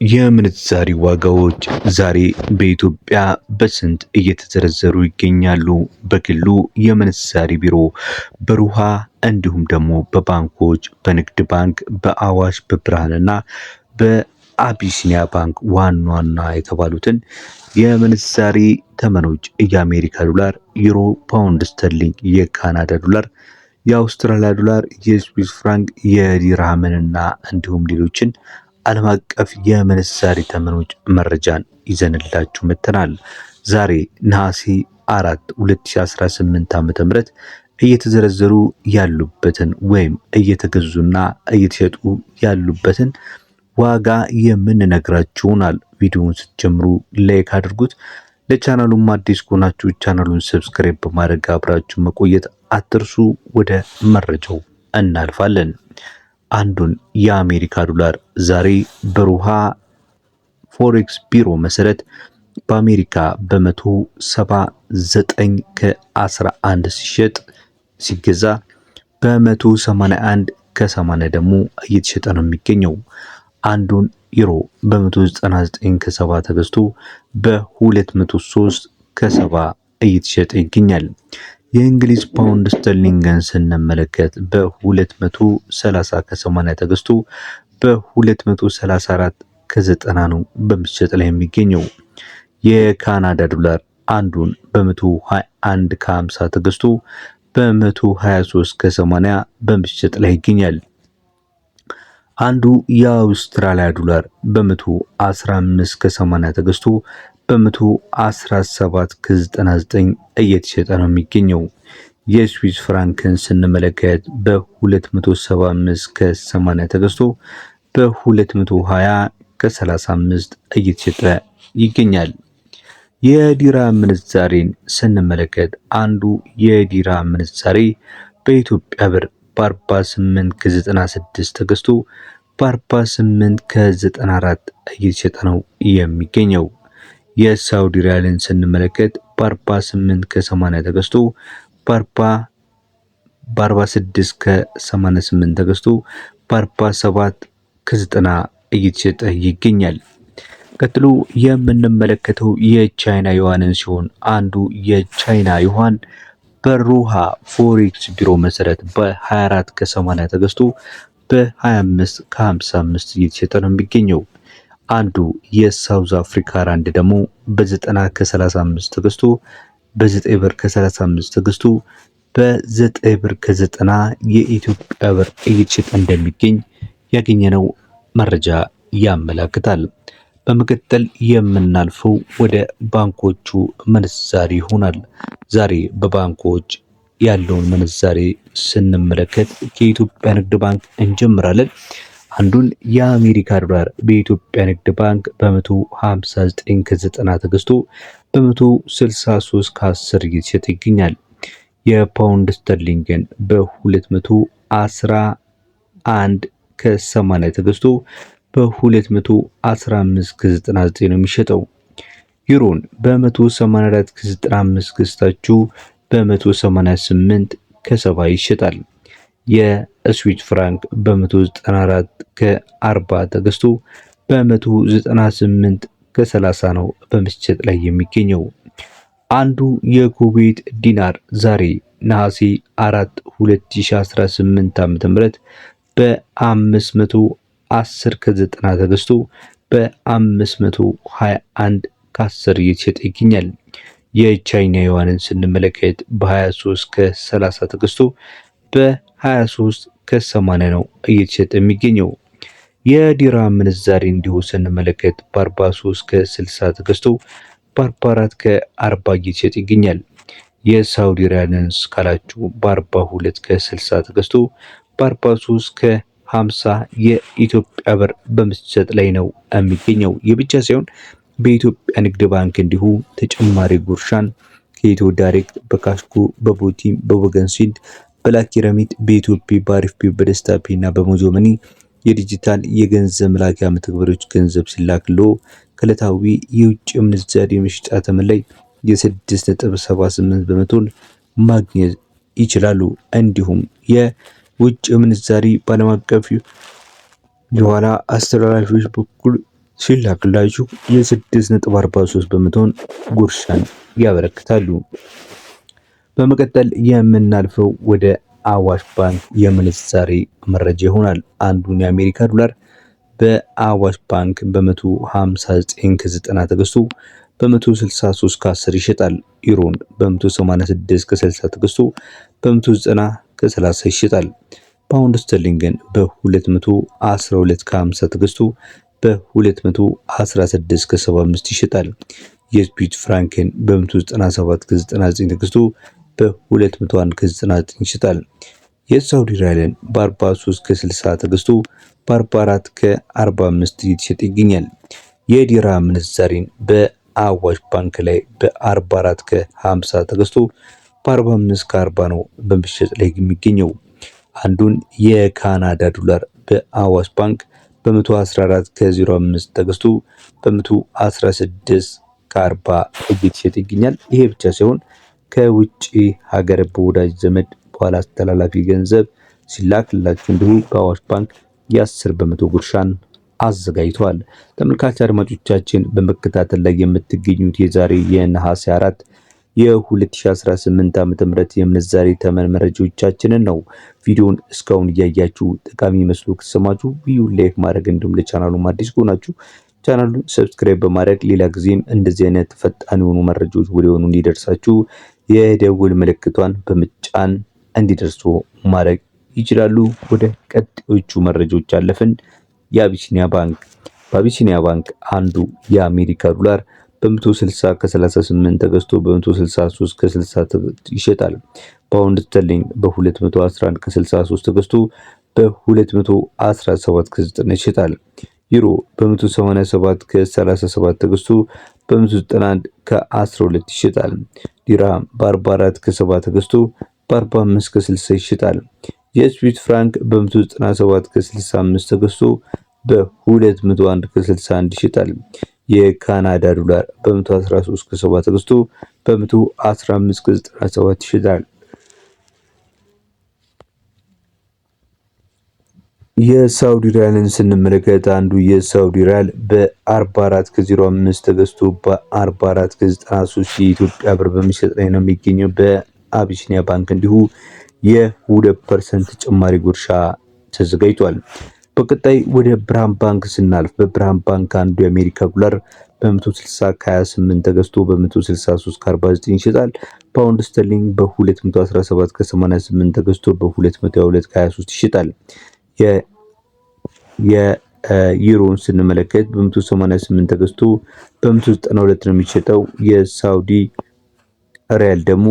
የምንዛሪ ዋጋዎች ዛሬ በኢትዮጵያ በስንት እየተዘረዘሩ ይገኛሉ? በግሉ የምንዛሪ ቢሮ፣ በሩሃ እንዲሁም ደግሞ በባንኮች በንግድ ባንክ፣ በአዋሽ፣ በብርሃንና በአቢሲኒያ ባንክ ዋና የተባሉትን የምንዛሪ ተመኖች የአሜሪካ ዶላር፣ ዩሮ፣ ፓውንድ ስተርሊንግ፣ የካናዳ ዶላር፣ የአውስትራሊያ ዶላር፣ የስዊስ ፍራንክ፣ የዲርሃምንና እንዲሁም ሌሎችን ዓለም አቀፍ የምንዛሪ ተመኖች መረጃን ይዘንላችሁ መጥተናል። ዛሬ ነሐሴ 4 2018 ዓ.ም እየተዘረዘሩ ያሉበትን ወይም እየተገዙና እየተሸጡ ያሉበትን ዋጋ የምንነግራችሁናል። ቪዲዮውን ስትጀምሩ ላይክ አድርጉት። ለቻናሉም አዲስ ከሆናችሁ ቻናሉን ሰብስክራይብ በማድረግ አብራችሁ መቆየት አትርሱ። ወደ መረጃው እናልፋለን። አንዱን የአሜሪካ ዶላር ዛሬ በሩሃ ፎሬክስ ቢሮ መሰረት በአሜሪካ በ179 ከ11 ሲሸጥ ሲገዛ በ181 ከ80 ደግሞ እየተሸጠ ነው የሚገኘው። አንዱን ዩሮ በ199 ከ70 ተገዝቶ በ203 ከ70 እየተሸጠ ይገኛል። የእንግሊዝ ፓውንድ ስተርሊንግን ስንመለከት በ230 ከ80 ተገዝቶ በ234 ከ90 ነው በመሸጥ ላይ የሚገኘው። የካናዳ ዶላር አንዱን በ121 ከ50 ተገዝቶ በ123 ከ80 በመሸጥ ላይ ይገኛል። አንዱ የአውስትራሊያ ዶላር በ115 ከ80 ተገዝቶ በ117 ከ99 እየተሸጠ ነው የሚገኘው። የስዊስ ፍራንክን ስንመለከት በ275 ከ80 ተገዝቶ በ220 ከ35 እየተሸጠ ይገኛል። የዲርሃም ምንዛሬን ስንመለከት አንዱ የዲርሃም ምንዛሬ በኢትዮጵያ ብር በ48 ከ96 ተገዝቶ በ48 ከ94 እየተሸጠ ነው የሚገኘው። የሳውዲ ሪያልን ስንመለከት በ48 ከ80 ተገዝቶ በ46 ከ88 ተገዝቶ በ47 ከ90 እየተሸጠ ይገኛል። ቀጥሎ የምንመለከተው የቻይና ዩዋንን ሲሆን አንዱ የቻይና ዩዋን በሩሃ ፎሬክስ ቢሮ መሰረት በ24 ከ80 ተገዝቶ በ25 ከ55 እየተሸጠ ነው የሚገኘው። አንዱ የሳውዝ አፍሪካ ራንድ ደግሞ በ90 ከ35 ተገዝቶ በ9 ብር ከ35 ተገዝቶ በ9 ብር ከ90 የኢትዮጵያ ብር እየተሸጠ እንደሚገኝ ያገኘነው መረጃ ያመለክታል። በመቀጠል የምናልፈው ወደ ባንኮቹ ምንዛሪ ይሆናል። ዛሬ በባንኮች ያለውን ምንዛሬ ስንመለከት ከኢትዮጵያ ንግድ ባንክ እንጀምራለን። አንዱን የአሜሪካ ዶላር በኢትዮጵያ ንግድ ባንክ በ159 ከ90 ተገዝቶ በ163 ከ10 እየተሸጠ ይገኛል። የፓውንድ ስተርሊንግን በ211 ከ80 ተገዝቶ በ215 ከ99 ነው የሚሸጠው። ዩሮን በ184 ከ95 ገዝታችሁ በ188 ከ70 ይሸጣል። የስዊስ ፍራንክ በ194 ከ40 ተገዝቶ በ198 ከ30 ነው በመሸጥ ላይ የሚገኘው። አንዱ የኩዌት ዲናር ዛሬ ነሐሴ 4 2018 ዓ.ም በ510 ከ90 ተገዝቶ በ521 ከ10 እየተሸጠ ይገኛል። የቻይና ዩዋንን ስንመለከት በ23 ከ30 ተገዝቶ በ23 ከ80 ነው እየተሸጠ የሚገኘው። የዲርሃም ምንዛሬ እንዲሁ ስንመለከት በ43 ከ60 ተገዝቶ በ44 ከ40 እየተሸጠ ይገኛል። የሳውዲ ሪያልን ካላችሁ በ42 ከ60 ተገዝቶ በ43 ከ50 የኢትዮጵያ ብር በመሸጥ ላይ ነው የሚገኘው። ይህ ብቻ ሳይሆን በኢትዮጵያ ንግድ ባንክ እንዲሁ ተጨማሪ ጉርሻን ከኢትዮ ዳይሬክት፣ በካሽኮ፣ በቦቲም፣ በወገን ሲልድ፣ በላኪ ረሚት፣ በኢትዮጵያ በአሪፍ ፔ፣ በደስታ ፔ እና በሞጆ መኒ የዲጂታል የገንዘብ መላኪያ መተግበሪያዎች ገንዘብ ሲላክሎ ከዕለታዊ የውጭ ምንዛሪ መሸጫ ተመን ላይ የ6.78 በመቶን ማግኘት ይችላሉ። እንዲሁም የውጭ ምንዛሪ በዓለም አቀፍ የኋላ አስተላላፊዎች በኩል ሲላክላችሁ የ6.43 በመቶን ጉርሻን ያበረክታሉ። በመቀጠል የምናልፈው ወደ አዋሽ ባንክ የምንዛሬ መረጃ ይሆናል። አንዱን የአሜሪካ ዶላር በአዋሽ ባንክ በ159 ከ90 ተገዝቶ በ163 ከ10 ይሸጣል። ዩሮን በ186 ከ60 ተገዝቶ በ190 ከ30 ይሸጣል። ፓውንድ ስተርሊንግን በ212 ከ50 ተገዝቶ በ216 ከ75 ይሸጣል። የስዊስ ፍራንክን በ197 ከ99 ተገዝቶ በ201 ከ99 ይሸጣል። የሳውዲ ሪያልን በ43 ከ60 ተገዝቶ በ44 ከ45 እየተሸጠ ይገኛል። የዲርሃም ምንዛሬን በአዋሽ ባንክ ላይ በ44 ከ50 ተገዝቶ በ45 ከ40 ነው በመሸጥ ላይ የሚገኘው። አንዱን የካናዳ ዶላር በአዋሽ ባንክ በ114 ከ05 ተገዝቶ በ116 ከ40 እየተሸጠ ይገኛል። ይሄ ብቻ ሳይሆን ከውጪ ሀገር በወዳጅ ዘመድ በኋላ አስተላላፊ ገንዘብ ሲላክላችሁ እንዲሁ በአዋሽ ባንክ የ10 በመቶ ጉርሻን አዘጋጅቷል። ተመልካች አድማጮቻችን በመከታተል ላይ የምትገኙት የዛሬ የነሐሴ 4 የ2018 ዓ.ም የምንዛሬ ተመን መረጃዎቻችንን ነው። ቪዲዮውን እስካሁን እያያችሁ ጠቃሚ መስሎ ከተሰማችሁ ቪዲዮውን ላይክ ማድረግ እንዲሁም ለቻናሉም አዲስ ከሆናችሁ ቻናሉን ሰብስክራይብ በማድረግ ሌላ ጊዜም እንደዚህ አይነት ፈጣን የሆኑ መረጃዎች ወዲያውኑ እንዲደርሳችሁ የደውል ምልክቷን በመጫን እንዲደርሱ ማድረግ ይችላሉ። ወደ ቀጣዮቹ መረጃዎች አለፍን። የአቢሲኒያ ባንክ በአቢሲኒያ ባንክ አንዱ የአሜሪካ ዶላር በ160 ከ38 ተገዝቶ በ163 ከ60 ይሸጣል። ፓውንድ ስተርሊንግ በ211 ከ63 ተገዝቶ በ217 ከ9 ይሸጣል። ዩሮ በ187 ከ37 ተገዝቶ በ191 ከ12 ይሸጣል። ዲርሃም በ44 ከ7 ተገዝቶ በ45 ከ60 ይሸጣል። የስዊስ ፍራንክ በ197 ከ65 ተገዝቶ በ201 ከ61 ይሸጣል። የካናዳ ዶላር በ113 ከ7 ተገዝቶ በ115 ከ97 ይሸጣል። የሳውዲ ሪያልን ስንመለከት አንዱ የሳውዲ ሪያል በ44 ከ05 ተገዝቶ በ44 ከ93 የኢትዮጵያ ብር በሚሸጥ ላይ ነው የሚገኘው። በአቢሲኒያ ባንክ እንዲሁ የ2% ጭማሪ ጉርሻ ተዘጋጅቷል። በቀጣይ ወደ ብርሃን ባንክ ስናልፍ በብርሃን ባንክ አንዱ የአሜሪካ ዶላር በ160 ከ28 ተገዝቶ በ163 ከ49 ይሸጣል። ፓውንድ ስተርሊንግ በ217 ከ88 ተገዝቶ በ222 ከ23 ይሸጣል። የዩሮን ስንመለከት በ188 ተገዝቶ በ192 ነው የሚሸጠው። የሳውዲ ሪያል ደግሞ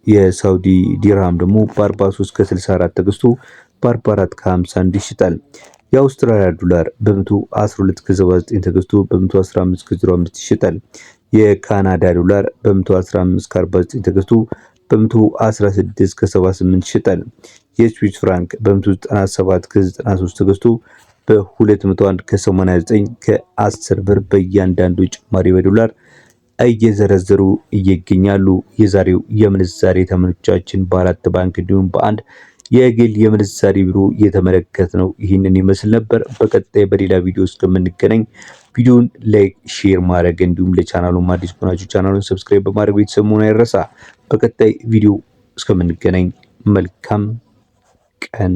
የሳውዲ ዲርሃም ደግሞ በ43 ከ64 ተገዝቶ በ44 ከ51 ይሸጣል። የአውስትራሊያ ዶላር በ112 ከ79 ተገዝቶ በ115 ከ05 ይሸጣል። የካናዳ ዶላር በ115 ከ49 ተገዝቶ በ116 ከ78 ይሸጣል። የስዊስ ፍራንክ በ197 ከ93 ተገዝቶ በ201 ከ89 ከ10 ብር በእያንዳንዱ ጭማሪ በዶላር እየዘረዘሩ ይገኛሉ። የዛሬው የምንዛሬ ተመኖቻችን በአራት ባንክ እንዲሁም በአንድ የግል የምንዛሬ ቢሮ የተመለከትነው ይህንን ይመስል ነበር። በቀጣይ በሌላ ቪዲዮ እስከምንገናኝ ቪዲዮን ላይክ፣ ሼር ማድረግ እንዲሁም ለቻናሉም አዲስ ከሆናችሁ ቻናሉን ሰብስክራይብ በማድረግ ቤተሰብ መሆን አይረሳ። በቀጣይ ቪዲዮ እስከምንገናኝ መልካም ቀን